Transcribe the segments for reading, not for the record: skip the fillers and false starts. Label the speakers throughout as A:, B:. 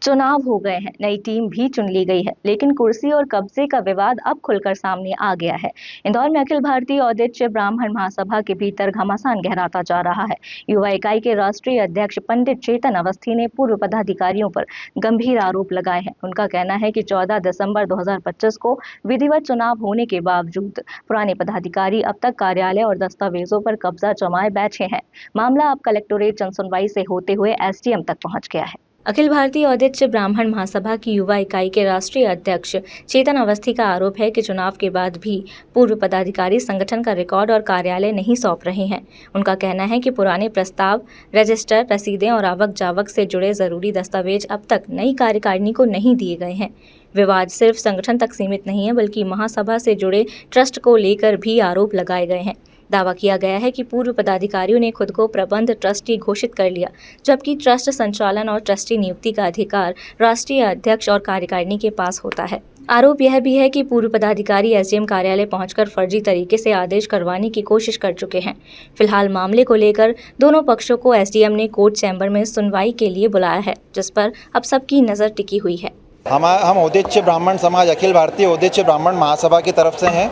A: चुनाव हो गए हैं, नई टीम भी चुन ली गई है, लेकिन कुर्सी और कब्जे का विवाद अब खुलकर सामने आ गया है। इंदौर में अखिल भारतीय औदिच्य ब्राह्मण महासभा के भीतर घमासान गहराता जा रहा है। युवा इकाई के राष्ट्रीय अध्यक्ष पंडित चेतन अवस्थी ने पूर्व पदाधिकारियों पर गंभीर आरोप लगाए हैं। उनका कहना है कि 14 दिसंबर 2025 को विधिवत चुनाव होने के बावजूद पुराने पदाधिकारी अब तक कार्यालय और दस्तावेजों पर कब्जा जमाए बैठे हैं। मामला अब कलेक्टोरेट जनसुनवाई से होते हुए एसडीएम तक पहुंच गया है। अखिल भारतीय औदिच्य ब्राह्मण महासभा की युवा इकाई के राष्ट्रीय अध्यक्ष चेतन अवस्थी का आरोप है कि चुनाव के बाद भी पूर्व पदाधिकारी संगठन का रिकॉर्ड और कार्यालय नहीं सौंप रहे हैं। उनका कहना है कि पुराने प्रस्ताव, रजिस्टर, रसीदें और आवक जावक से जुड़े जरूरी दस्तावेज अब तक नई कार्यकारिणी को नहीं दिए गए हैं। विवाद सिर्फ संगठन तक सीमित नहीं है, बल्कि महासभा से जुड़े ट्रस्ट को लेकर भी आरोप लगाए गए हैं। दावा किया गया है कि पूर्व पदाधिकारियों ने खुद को प्रबंध ट्रस्टी घोषित कर लिया, जबकि ट्रस्ट संचालन और ट्रस्टी नियुक्ति का अधिकार राष्ट्रीय अध्यक्ष और कार्यकारिणी के पास होता है। आरोप यह भी है कि पूर्व पदाधिकारी एसडीएम कार्यालय पहुंचकर फर्जी तरीके से आदेश करवाने की कोशिश कर चुके हैं। फिलहाल मामले को लेकर दोनों पक्षों को एसडीएम ने कोर्ट चैम्बर में सुनवाई के लिए बुलाया है, जिस पर अब सबकी नजर टिकी हुई है।
B: हम औदिच्य ब्राह्मण समाज अखिल भारतीय औदिच्य ब्राह्मण महासभा की तरफ से हैं।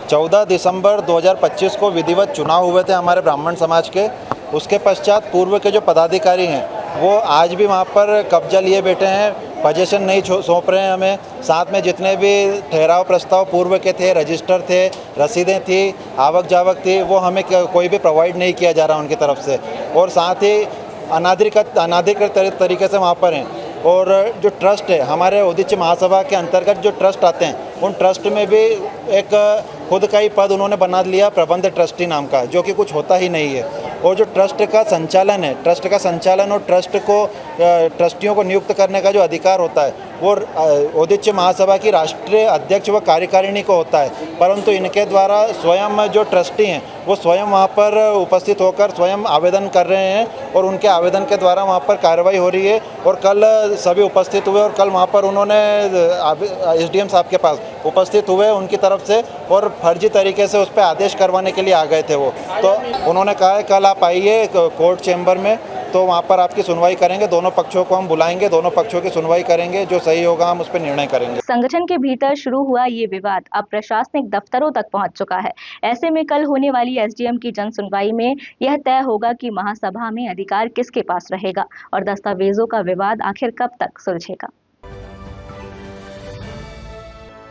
B: 14 दिसंबर 2025 को विधिवत चुनाव हुए थे हमारे ब्राह्मण समाज के। उसके पश्चात पूर्व के जो पदाधिकारी हैं वो आज भी वहाँ पर कब्जा लिए बैठे हैं, पोजीशन नहीं सौंप रहे हैं हमें। साथ में जितने भी ठहराव प्रस्ताव पूर्व के थे, रजिस्टर थे, रसीदें थी, आवक जावक थी, वो हमें कोई भी प्रोवाइड नहीं किया जा रहा उनकी तरफ से। और साथ ही अनाधिकृत तरीके से वहाँ पर हैं। और जो ट्रस्ट है, हमारे औदिच्य महासभा के अंतर्गत जो ट्रस्ट आते हैं, उन ट्रस्ट में भी एक खुद का ही पद उन्होंने बना लिया, प्रबंध ट्रस्टी नाम का, जो कि कुछ होता ही नहीं है। और जो ट्रस्ट का संचालन है, ट्रस्ट का संचालन और ट्रस्ट को ट्रस्टियों को नियुक्त करने का जो अधिकार होता है वो औदिच्य महासभा की राष्ट्रीय अध्यक्ष व कार्यकारिणी को होता है। परंतु इनके द्वारा स्वयं जो ट्रस्टी हैं वो स्वयं वहाँ पर उपस्थित होकर स्वयं आवेदन कर रहे हैं और उनके आवेदन के द्वारा वहाँ पर कार्रवाई हो रही है। और कल सभी उपस्थित हुए और कल वहाँ पर उन्होंने एसडीएम साहब के पास उपस्थित हुए उनकी तरफ से, और फर्जी तरीके से उस पर आदेश करवाने के लिए आ गए थे वो। तो उन्होंने कहा है कल आप आइए कोर्ट चैम्बर में, तो वहाँ पर आपकी सुनवाई करेंगे। दोनों पक्षों को हम बुलाएंगे, दोनों पक्षों की सुनवाई करेंगे, जो सही होगा हम उस पर निर्णय करेंगे।
A: संगठन के भीतर शुरू हुआ ये विवाद अब प्रशासनिक दफ्तरों तक पहुंच चुका है। ऐसे में कल होने वाली एसडीएम की जन सुनवाई में यह तय होगा कि महासभा में अधिकार किसके पास रहेगा और दस्तावेजों का विवाद आखिर कब तक सुलझेगा।